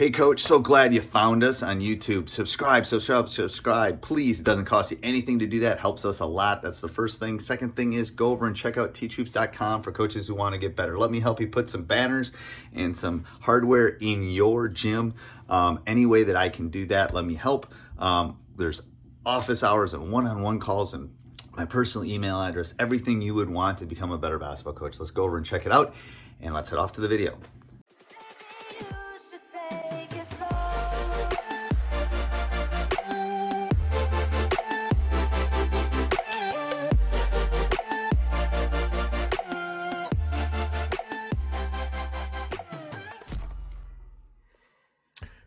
Hey, coach, so glad you found us on YouTube. Subscribe, subscribe, subscribe. Please, it doesn't cost you anything to do that. Helps us a lot. That's the first thing. Second thing is go over and check out teachhoops.com for coaches who want to get better. Let me help you put some banners and some hardware in your gym. Any way that I can do that, let me help. There's office hours and one-on-one calls and my personal email address, everything you would want to become a better basketball coach. Let's go over and check it out, and let's head off to the video.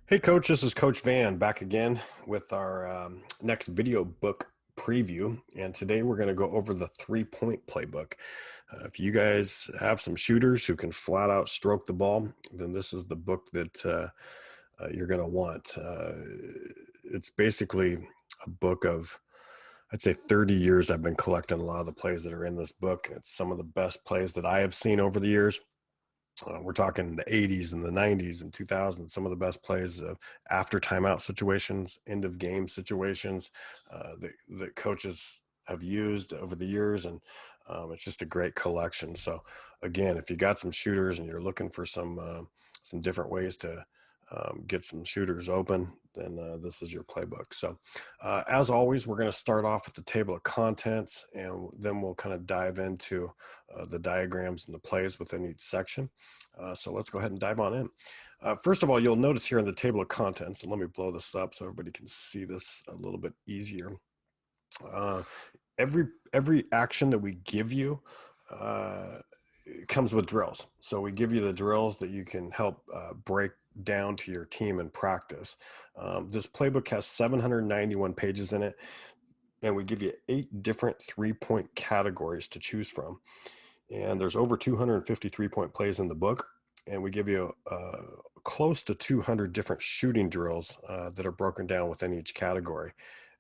Hey Coach, this is Coach Van back again with our next video book preview, and today we're going to go over the 3-point playbook. If you guys have some shooters who can flat out stroke the ball, then this is the book that you're going to want. It's basically a book of, I'd say 30 years I've been collecting a lot of the plays that are in this book. It's some of the best plays that I have seen over the years. We're talking the 80s and the 90s and 2000s, some of the best plays after timeout situations, end of game situations that coaches have used over the years. And it's just a great collection. So again, if you got some shooters and you're looking for some different ways to get some shooters open, then this is your playbook. So as always, we're going to start off with the table of contents, and then we'll kind of dive into the diagrams and the plays within each section. So let's go ahead and dive on in. First of all, you'll notice here in the table of contents, and let me blow this up so everybody can see this a little bit easier. Every action that we give you comes with drills. So we give you the drills that you can help break down to your team in practice. This playbook has 791 pages in it, and we give you 8 different 3-point categories to choose from. And there's over 250 3-point plays in the book, and we give you close to 200 different shooting drills that are broken down within each category.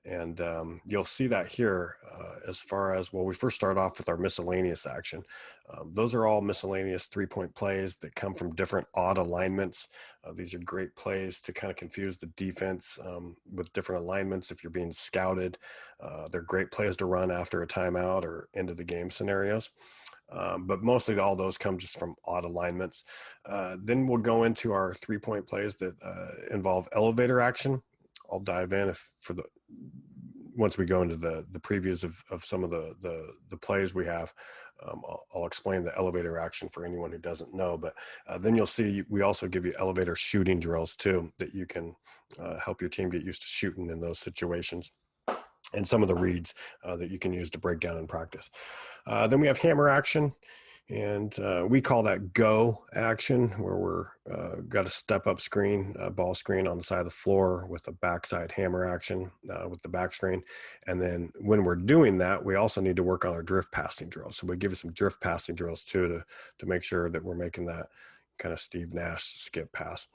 And you'll see that here as far as, well, we first start off with our miscellaneous action. Those are all miscellaneous 3-point plays that come from different odd alignments. These are great plays to kind of confuse the defense with different alignments if you're being scouted. They're great plays to run after a timeout or end of the game scenarios. But mostly all those come just from odd alignments. Then we'll go into our 3-point plays that involve elevator action. I'll dive in once we go into the previews of some of the plays we have. I'll explain the elevator action for anyone who doesn't know, but then you'll see we also give you elevator shooting drills too, that you can help your team get used to shooting in those situations, and some of the reads that you can use to break down in practice. Then we have hammer action, and we call that go action, where we're got a step up screen, ball screen on the side of the floor with a backside hammer action with the back screen. And then when we're doing that, we also need to work on our drift passing drills. So we give you some drift passing drills too to make sure that we're making that kind of Steve Nash skip pass.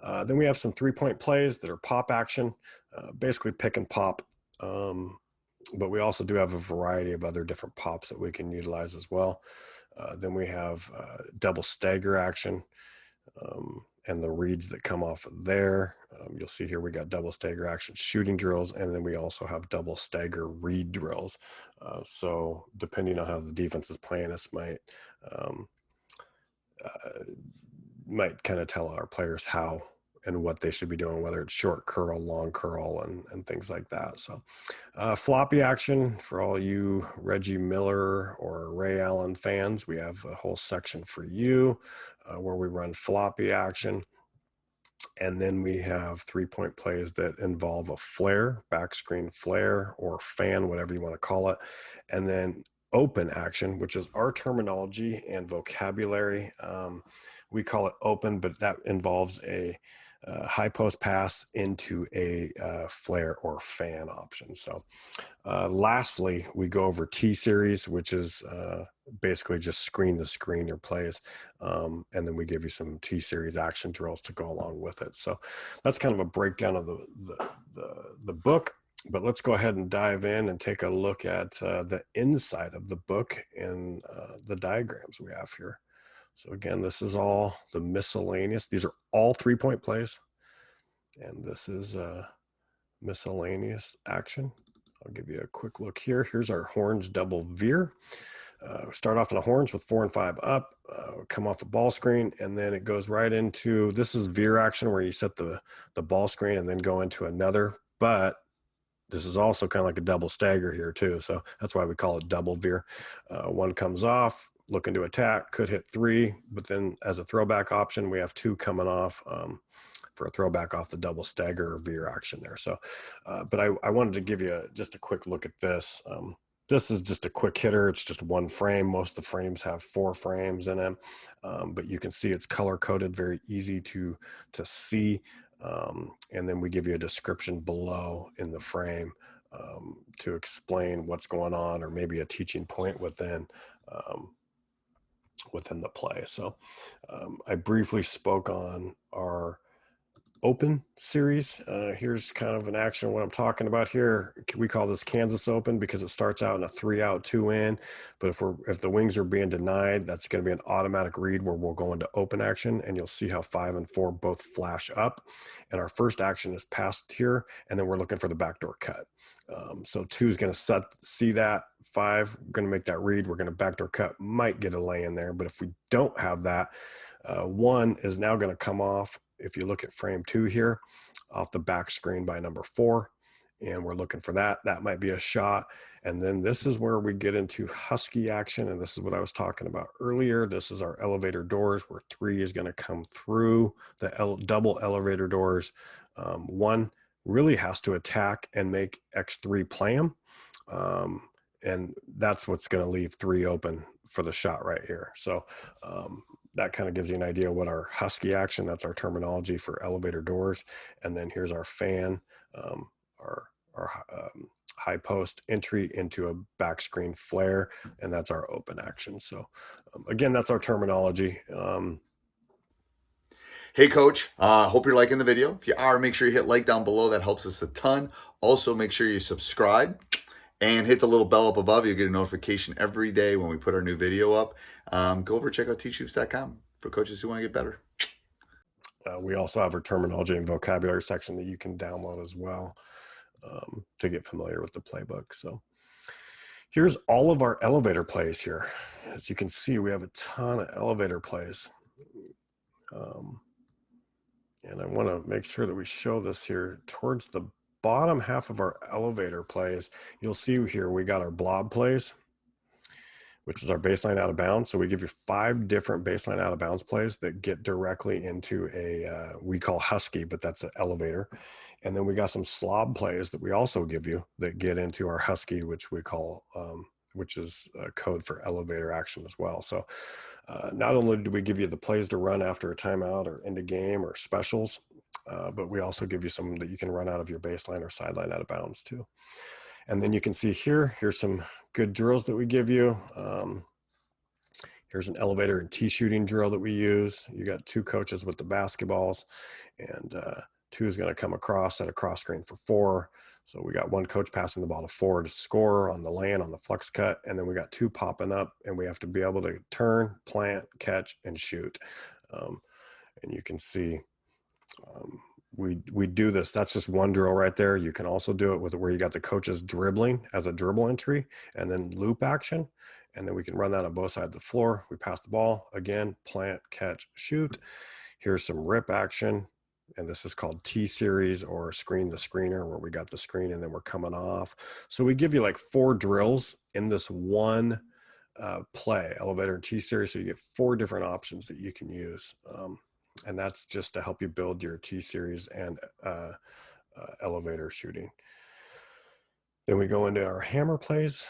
Then we have some 3-point plays that are pop action, basically pick and pop. But we also do have a variety of other different pops that we can utilize as well. Then we have double stagger action and the reads that come off of there. You'll see here we got double stagger action shooting drills, and then we also have double stagger read drills. So depending on how the defense is playing, this might kind of tell our players how and what they should be doing, whether it's short curl, long curl, and things like that. So floppy action, for all you Reggie Miller or Ray Allen fans, we have a whole section for you where we run floppy action. And then we have 3-point plays that involve a flare, back screen flare, or fan, whatever you want to call it. And then open action, which is our terminology and vocabulary. We call it open, but that involves a high post pass into a flare or fan option. So lastly, we go over T-series, which is basically just screen to screen your plays. And then we give you some T-series action drills to go along with it. So that's kind of a breakdown of the book. But let's go ahead and dive in and take a look at the inside of the book and the diagrams we have here. So again, this is all the miscellaneous. These are all 3-point plays. And this is miscellaneous action. I'll give you a quick look here. Here's our horns double veer. Start off in the horns with 4 and 5 up, come off a ball screen, and then it goes right into, this is veer action where you set the ball screen and then go into another, but this is also kind of like a double stagger here too. So that's why we call it double veer. One comes off, looking to attack, could hit 3, but then as a throwback option, we have 2 coming off for a throwback off the double stagger or veer action there. So, but I wanted to give you just a quick look at this. This is just a quick hitter. It's just 1 frame. Most of the frames have 4 frames in them, but you can see it's color coded, very easy to see. And then we give you a description below in the frame to explain what's going on, or maybe a teaching point within the play. So I briefly spoke on our Open series. Here's kind of an action what I'm talking about here. We call this Kansas Open because it starts out in a 3 out, 2 in. But if the wings are being denied, that's going to be an automatic read where we'll go into open action, and you'll see how 5 and 4 both flash up. And our first action is passed here, and then we're looking for the backdoor cut. So 2 is going to see that. 5, we're going to make that read. We're going to backdoor cut, might get a lay in there. But if we don't have that, 1 is now going to come off. If you look at frame 2 here, off the back screen by number 4, and we're looking for that. That might be a shot. And then this is where we get into husky action, and this is what I was talking about earlier. This is our elevator doors, where 3 is going to come through the double elevator doors. 1 really has to attack and make X3 play him. And that's what's going to leave 3 open for the shot right here. So that kind of gives you an idea what our husky action, that's our terminology for elevator doors. And then here's our fan, our high post entry into a back screen flare, and that's our open action. So again, that's our terminology. Hey, Coach. Hope you're liking the video. If you are, make sure you hit like down below. That helps us a ton. Also, make sure you subscribe and hit the little bell up above. You'll get a notification every day when we put our new video up. Go over and check out teachhoops.com for coaches who want to get better. We also have our terminology and vocabulary section that you can download as well to get familiar with the playbook. So here's all of our elevator plays here. As you can see, we have a ton of elevator plays. And I want to make sure that we show this here towards the bottom half of our elevator plays. You'll see here we got our blob plays, which is our baseline out of bounds. So we give you 5 different baseline out of bounds plays that get directly into a, we call husky, but that's an elevator. And then we got some slob plays that we also give you that get into our husky, which we call, which is a code for elevator action as well. So not only do we give you the plays to run after a timeout or end of game or specials, but we also give you some that you can run out of your baseline or sideline out of bounds too. And then you can see here's some good drills that we give you. Here's an elevator and tee shooting drill that we use. You got 2 coaches with the basketballs, and 2 is going to come across at a cross screen for 4. So we got 1 coach passing the ball to 4 to score on the lane on the flex cut. And then we got 2 popping up, and we have to be able to turn, plant, catch, and shoot. And you can see we do this. That's just 1 drill right there. You can also do it with where you got the coaches dribbling as a dribble entry and then loop action. And then we can run that on both sides of the floor. We pass the ball again, plant, catch, shoot. Here's some rip action. And this is called T series or screen the screener, where we got the screen and then we're coming off. So we give you like 4 drills in this 1 play, elevator and T series. So you get 4 different options that you can use. And that's just to help you build your T series and elevator shooting. Then we go into our hammer plays.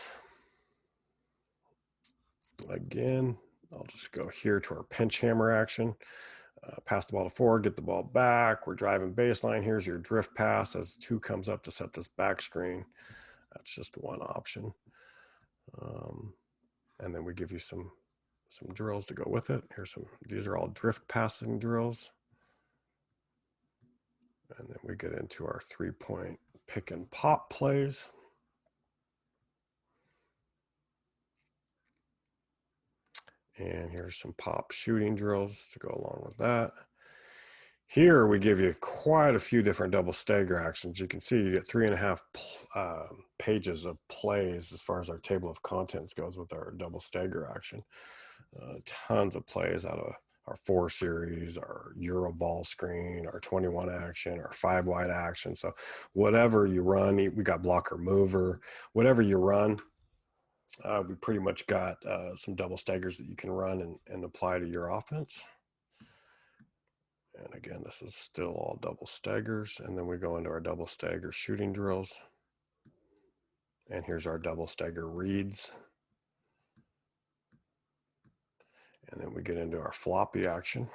Again, I'll just go here to our pinch hammer action. Pass the ball to 4, get the ball back. We're driving baseline. Here's your drift pass as 2 comes up to set this back screen. That's just 1 option. And then we give you some drills to go with it. These are all drift passing drills. And then we get into our 3-point pick and pop plays. And here's some pop shooting drills to go along with that. Here we give you quite a few different double stagger actions. You can see you get 3.5 pages of plays as far as our table of contents goes with our double stagger action. Tons of plays out of our 4 series, our Euro ball screen, our 21 action, our 5 wide action. So whatever you run, we got blocker mover, whatever you run, we pretty much got some double staggers that you can run and apply to your offense. And again, this is still all double staggers. And then we go into our double stagger shooting drills. And here's our double stagger reads. And then we get into our floppy action.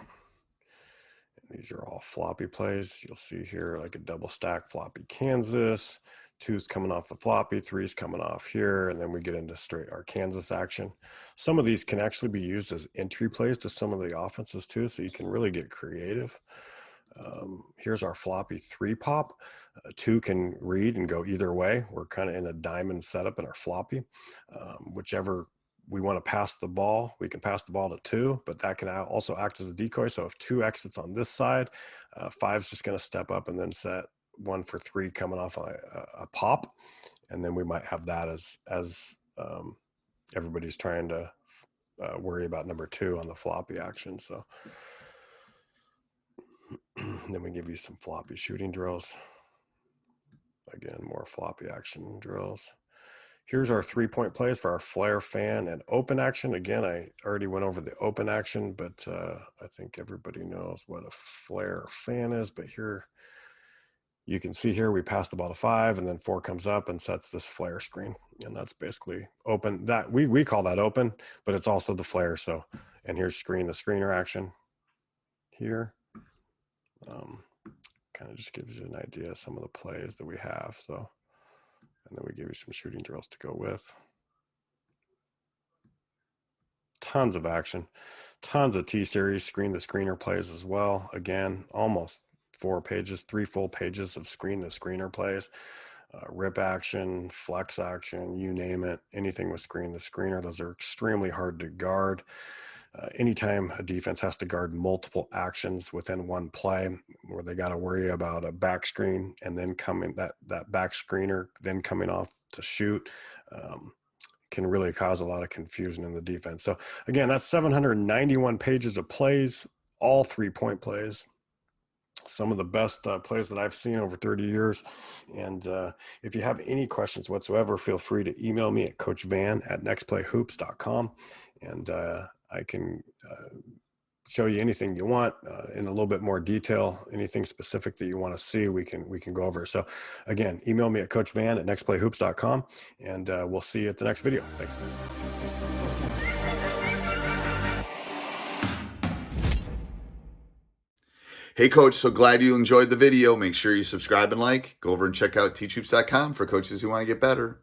And these are all floppy plays. You'll see here like a double stack floppy Kansas. 2's coming off the floppy, 3's coming off here, and then we get into straight our Kansas action. Some of these can actually be used as entry plays to some of the offenses too, so you can really get creative. Here's our floppy 3 pop. 2 can read and go either way. We're kind of in a diamond setup in our floppy. Whichever we want to pass the ball, we can pass the ball to 2, but that can also act as a decoy. So if 2 exits on this side, 5's just going to step up and then set 1 for 3 coming off a pop, and then we might have that as everybody's trying to worry about number 2 on the floppy action. So then we give you some floppy shooting drills. Again, more floppy action drills. Here's our 3-point plays for our flare, fan, and open action. Again, I already went over the open action, but I think everybody knows what a flare or fan is. But here, you can see here we pass the ball to 5, and then 4 comes up and sets this flare screen, and that's basically open. That we call that open, but it's also the flare. So, and here's screen the screener action here. Kind of just gives you an idea of some of the plays that we have. So, and then we give you some shooting drills to go with. Tons of action, tons of T-series, screen the screener plays as well. Again, almost 4 pages, 3 full pages of screen the screener plays. Rip action, flex action, you name it, anything with screen the screener. Those are extremely hard to guard. Anytime a defense has to guard multiple actions within one play, where they got to worry about a back screen and then coming that back screener then coming off to shoot, can really cause a lot of confusion in the defense. So again, that's 791 pages of plays, all 3-point plays. Some of the best plays that I've seen over 30 years. And if you have any questions whatsoever, feel free to email me at coachvan@nextplayhoops.com. And I can show you anything you want in a little bit more detail, anything specific that you want to see, we can go over. So again, email me at coachvan@nextplayhoops.com, and we'll see you at the next video. Thanks. Hey coach, so glad you enjoyed the video. Make sure you subscribe and like. Go over and check out teachhoops.com for coaches who want to get better.